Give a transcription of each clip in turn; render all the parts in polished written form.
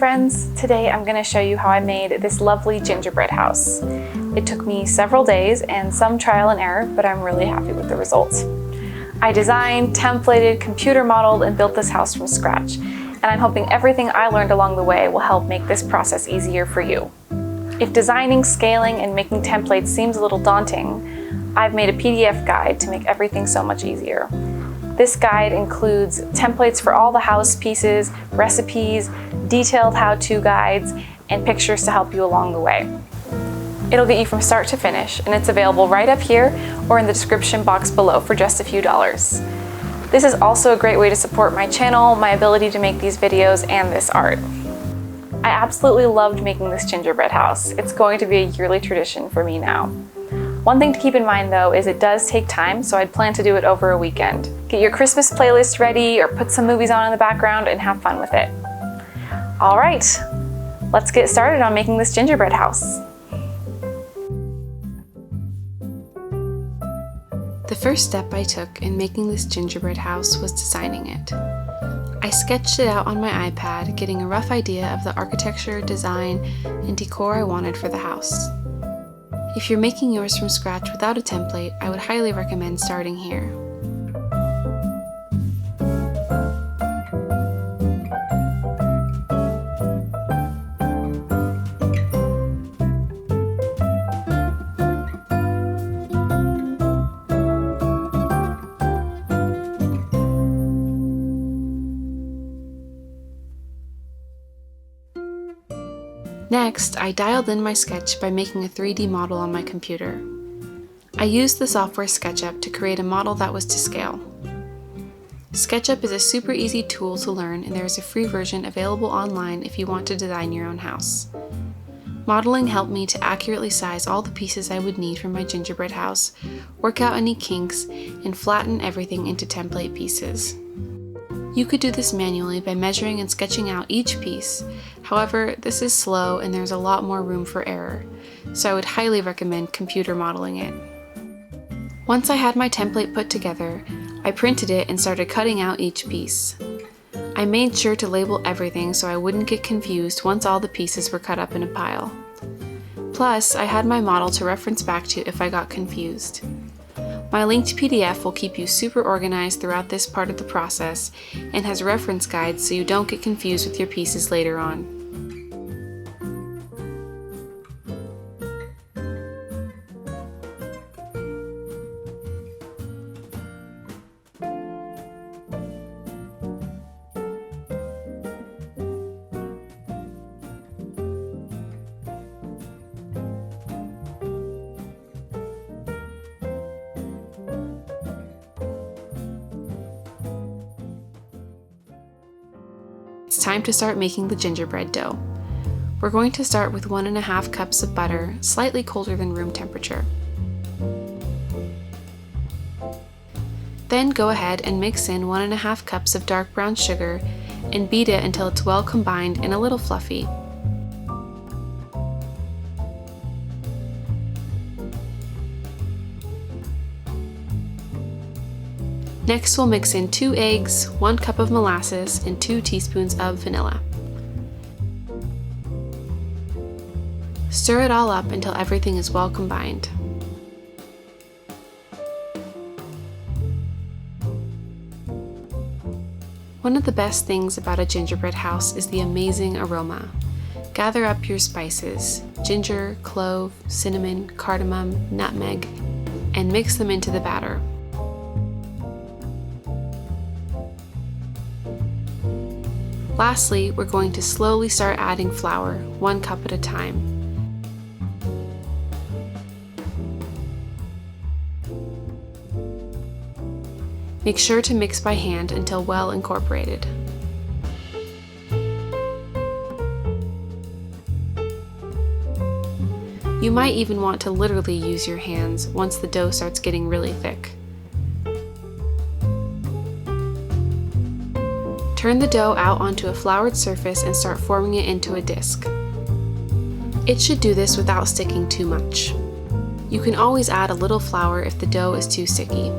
friends! Today I'm going to show you how I made this lovely gingerbread house. It took me several days and some trial and error, but I'm really happy with the results. I designed, templated, computer modeled, and built this house from scratch, and I'm hoping everything I learned along the way will help make this process easier for you. If designing, scaling, and making templates seems a little daunting, I've made a PDF guide to make everything so much easier. This guide includes templates for all the house pieces, recipes, detailed how-to guides, and pictures to help you along the way. It'll get you from start to finish, and it's available right up here or in the description box below for just a few dollars. This is also a great way to support my channel, my ability to make these videos, and this art. I absolutely loved making this gingerbread house. It's going to be a yearly tradition for me now. One thing to keep in mind though is it does take time, so I'd plan to do it over a weekend. Get your Christmas playlist ready or put some movies on in the background and have fun with it. All right, let's get started on making this gingerbread house. The first step I took in making this gingerbread house was designing it. I sketched it out on my iPad, getting a rough idea of the architecture, design, and decor I wanted for the house. If you're making yours from scratch without a template, I would highly recommend starting here. Next, I dialed in my sketch by making a 3D model on my computer. I used the software SketchUp to create a model that was to scale. SketchUp is a super easy tool to learn, and there is a free version available online if you want to design your own house. Modeling helped me to accurately size all the pieces I would need for my gingerbread house, work out any kinks, and flatten everything into template pieces. You could do this manually by measuring and sketching out each piece. However, this is slow and there's a lot more room for error, so I would highly recommend computer modeling it. Once I had my template put together, I printed it and started cutting out each piece. I made sure to label everything so I wouldn't get confused once all the pieces were cut up in a pile. Plus, I had my model to reference back to if I got confused. My linked PDF will keep you super organized throughout this part of the process and has reference guides so you don't get confused with your pieces later on. It's time to start making the gingerbread dough. We're going to start with 1.5 cups of butter, slightly colder than room temperature. Then go ahead and mix in 1.5 cups of dark brown sugar and beat it until it's well combined and a little fluffy. Next, we'll mix in 2 eggs, 1 cup of molasses, and 2 teaspoons of vanilla. Stir it all up until everything is well combined. One of the best things about a gingerbread house is the amazing aroma. Gather up your spices, ginger, clove, cinnamon, cardamom, nutmeg, and mix them into the batter. Lastly, we're going to slowly start adding flour, 1 cup at a time. Make sure to mix by hand until well incorporated. You might even want to literally use your hands once the dough starts getting really thick. Turn the dough out onto a floured surface and start forming it into a disc. It should do this without sticking too much. You can always add a little flour if the dough is too sticky.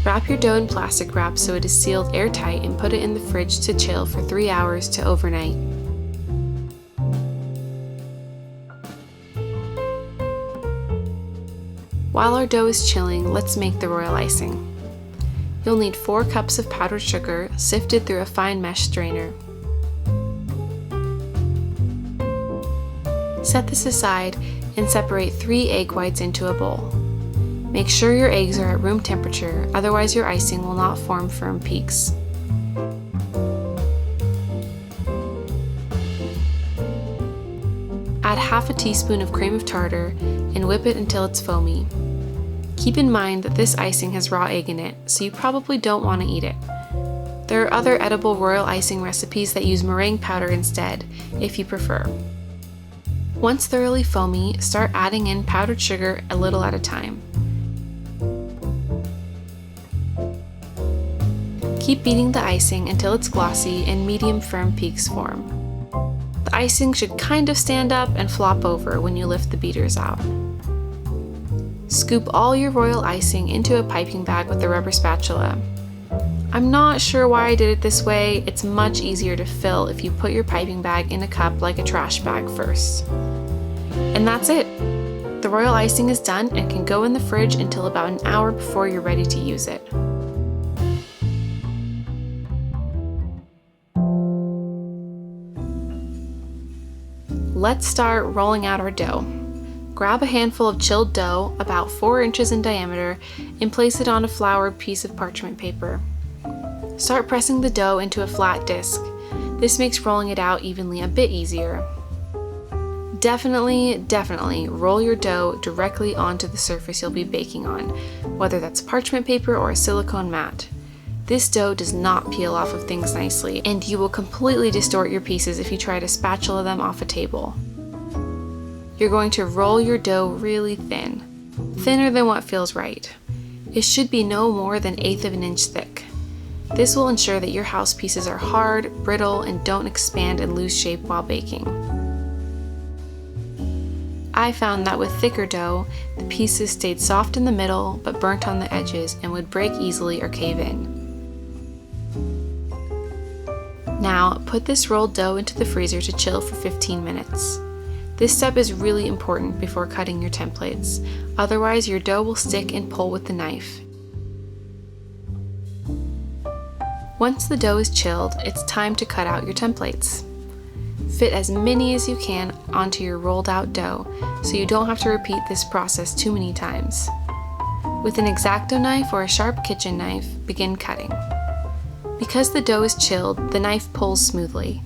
Wrap Wrap your dough in plastic wrap so it is sealed airtight and put it in the fridge to chill for 3 hours to overnight. While our dough is chilling, let's make the royal icing. You'll need 4 cups of powdered sugar sifted through a fine mesh strainer. Set this aside and separate 3 egg whites into a bowl. Make sure your eggs are at room temperature, otherwise your icing will not form firm peaks. Add half a teaspoon of cream of tartar and whip it until it's foamy. Keep in mind that this icing has raw egg in it, so you probably don't want to eat it. There are other edible royal icing recipes that use meringue powder instead, if you prefer. Once thoroughly foamy, start adding in powdered sugar a little at a time. Keep beating the icing until it's glossy and medium firm peaks form. The icing should kind of stand up and flop over when you lift the beaters out. Scoop all your royal icing into a piping bag with a rubber spatula. I'm not sure why I did it this way. It's much easier to fill if you put your piping bag in a cup like a trash bag first. And that's it! The royal icing is done and can go in the fridge until about an hour before you're ready to use it. Let's start rolling out our dough. Grab a handful of chilled dough, about 4 inches in diameter, and place it on a floured piece of parchment paper. Start pressing the dough into a flat disc. This makes rolling it out evenly a bit easier. Definitely roll your dough directly onto the surface you'll be baking on, whether that's parchment paper or a silicone mat. This dough does not peel off of things nicely, and you will completely distort your pieces if you try to spatula them off a table. You're going to roll your dough really thin, thinner than what feels right. It should be no more than 1/8 of an inch thick. This will ensure that your house pieces are hard, brittle, and don't expand and lose shape while baking. I found that with thicker dough, the pieces stayed soft in the middle but burnt on the edges and would break easily or cave in. Now, put this rolled dough into the freezer to chill for 15 minutes. This step is really important before cutting your templates, otherwise your dough will stick and pull with the knife. Once the dough is chilled, it's time to cut out your templates. Fit as many as you can onto your rolled out dough, so you don't have to repeat this process too many times. With an X-Acto knife or a sharp kitchen knife, begin cutting. Because the dough is chilled, the knife pulls smoothly.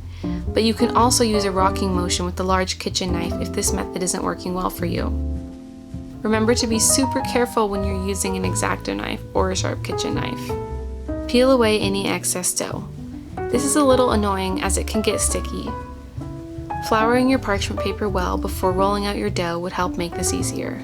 But you can also use a rocking motion with the large kitchen knife if this method isn't working well for you. Remember to be super careful when you're using an X-Acto knife or a sharp kitchen knife. Peel away any excess dough. This is a little annoying as it can get sticky. Flouring your parchment paper well before rolling out your dough would help make this easier.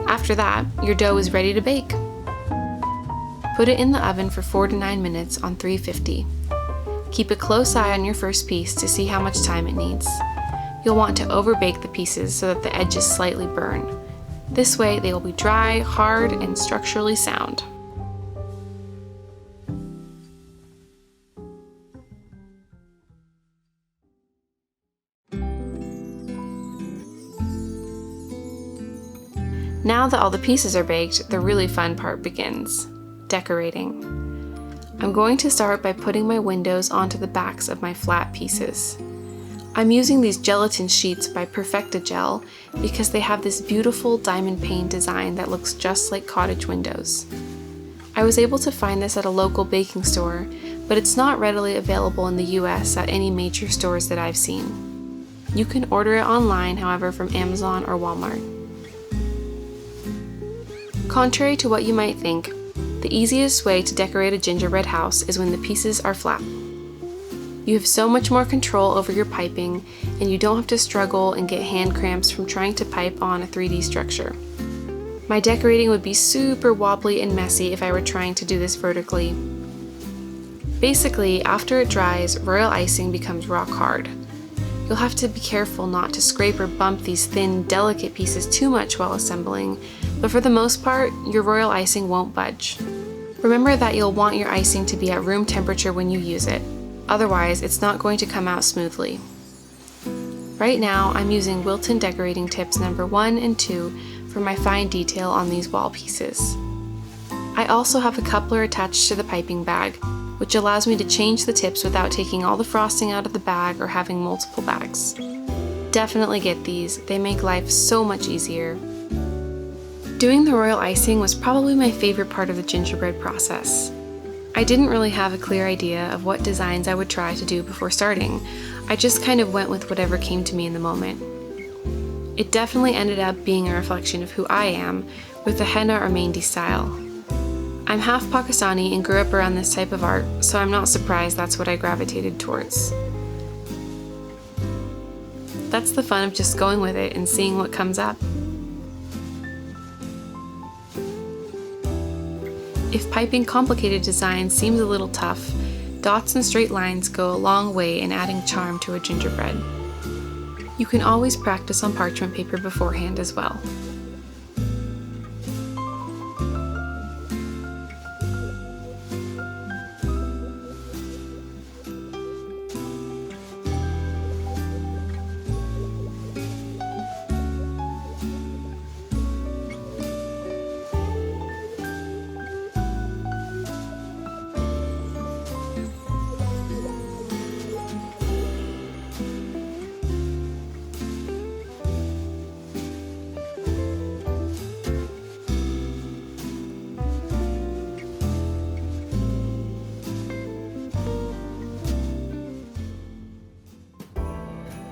After that, your dough is ready to bake. Put it in the oven for 4 to 9 minutes on 350. Keep a close eye on your first piece to see how much time it needs. You'll want to overbake the pieces so that the edges slightly burn. This way they will be dry, hard, and structurally sound. Now that all the pieces are baked, the really fun part begins: decorating. I'm going to start by putting my windows onto the backs of my flat pieces. I'm using these gelatin sheets by Perfecta Gel because they have this beautiful diamond pane design that looks just like cottage windows. I was able to find this at a local baking store, but it's not readily available in the US at any major stores that I've seen. You can order it online, however, from Amazon or Walmart. Contrary to what you might think, the easiest way to decorate a gingerbread house is when the pieces are flat. You have so much more control over your piping, and you don't have to struggle and get hand cramps from trying to pipe on a 3D structure. My decorating would be super wobbly and messy if I were trying to do this vertically. Basically, after it dries, royal icing becomes rock hard. You'll have to be careful not to scrape or bump these thin, delicate pieces too much while assembling, but for the most part, your royal icing won't budge. Remember that you'll want your icing to be at room temperature when you use it, otherwise it's not going to come out smoothly. Right now, I'm using Wilton decorating tips number 1 and 2 for my fine detail on these wall pieces. I also have a coupler attached to the piping bag, which allows me to change the tips without taking all the frosting out of the bag or having multiple bags. Definitely get these, they make life so much easier. Doing the royal icing was probably my favorite part of the gingerbread process. I didn't really have a clear idea of what designs I would try to do before starting. I just kind of went with whatever came to me in the moment. It definitely ended up being a reflection of who I am, with the henna or mehndi style. I'm half Pakistani and grew up around this type of art, so I'm not surprised that's what I gravitated towards. That's the fun of just going with it and seeing what comes up. If piping complicated designs seems a little tough, dots and straight lines go a long way in adding charm to a gingerbread. You can always practice on parchment paper beforehand as well.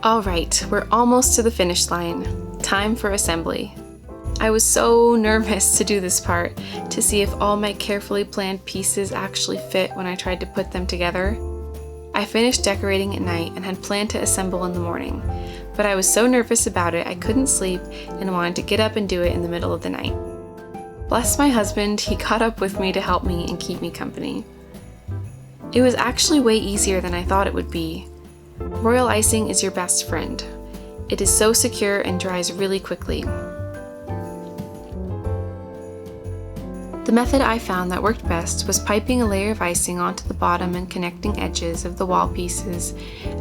Alright, we're almost to the finish line. Time for assembly. I was so nervous to do this part, to see if all my carefully planned pieces actually fit when I tried to put them together. I finished decorating at night and had planned to assemble in the morning, but I was so nervous about it I couldn't sleep and wanted to get up and do it in the middle of the night. Bless my husband, he caught up with me to help me and keep me company. It was actually way easier than I thought it would be. Royal icing is your best friend. It is so secure and dries really quickly. The method I found that worked best was piping a layer of icing onto the bottom and connecting edges of the wall pieces,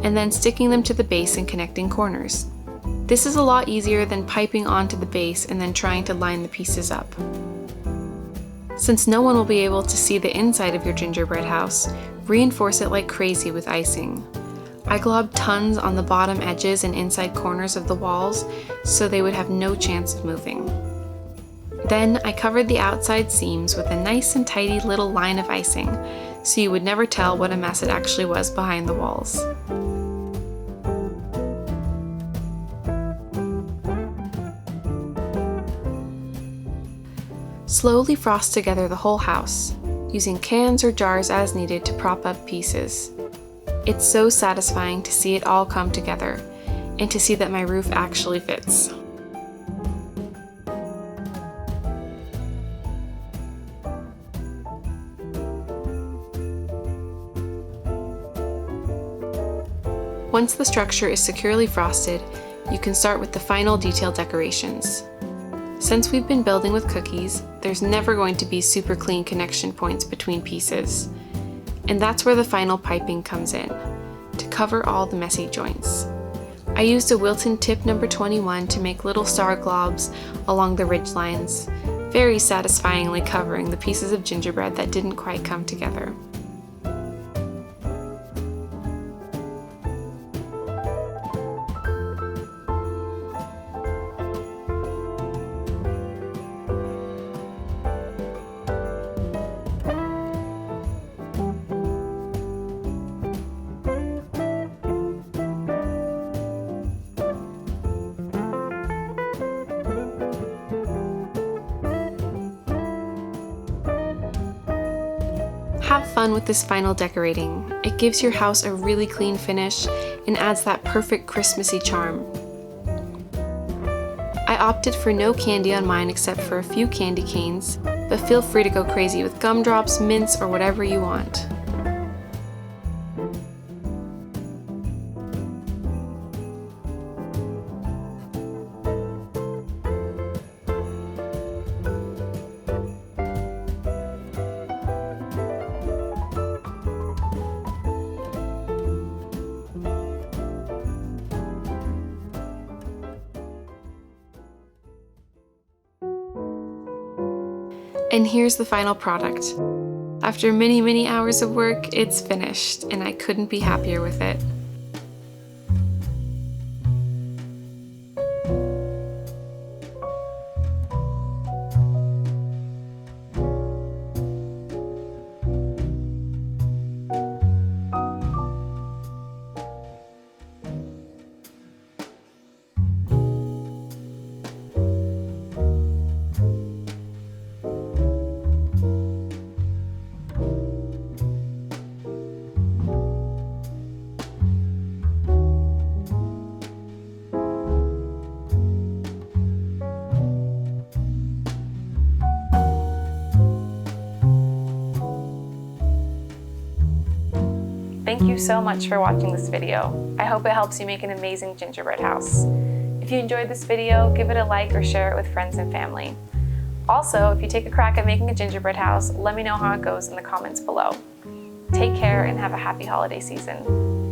and then sticking them to the base and connecting corners. This is a lot easier than piping onto the base and then trying to line the pieces up. Since no one will be able to see the inside of your gingerbread house, reinforce it like crazy with icing. I globbed tons on the bottom edges and inside corners of the walls so they would have no chance of moving. Then I covered the outside seams with a nice and tidy little line of icing, so you would never tell what a mess it actually was behind the walls. Slowly frost together the whole house, using cans or jars as needed to prop up pieces. It's so satisfying to see it all come together, and to see that my roof actually fits. Once the structure is securely frosted, you can start with the final detail decorations. Since we've been building with cookies, there's never going to be super clean connection points between pieces. And that's where the final piping comes in, to cover all the messy joints. I used a Wilton tip number 21 to make little star globs along the ridge lines, very satisfyingly covering the pieces of gingerbread that didn't quite come together. Have fun with this final decorating. It gives your house a really clean finish and adds that perfect Christmassy charm. I opted for no candy on mine except for a few candy canes, but feel free to go crazy with gumdrops, mints, or whatever you want. And here's the final product. After many, many hours of work, it's finished, and I couldn't be happier with it. Thank you so much for watching this video. I hope it helps you make an amazing gingerbread house. If you enjoyed this video, give it a like or share it with friends and family. Also, if you take a crack at making a gingerbread house, let me know how it goes in the comments below. Take care and have a happy holiday season.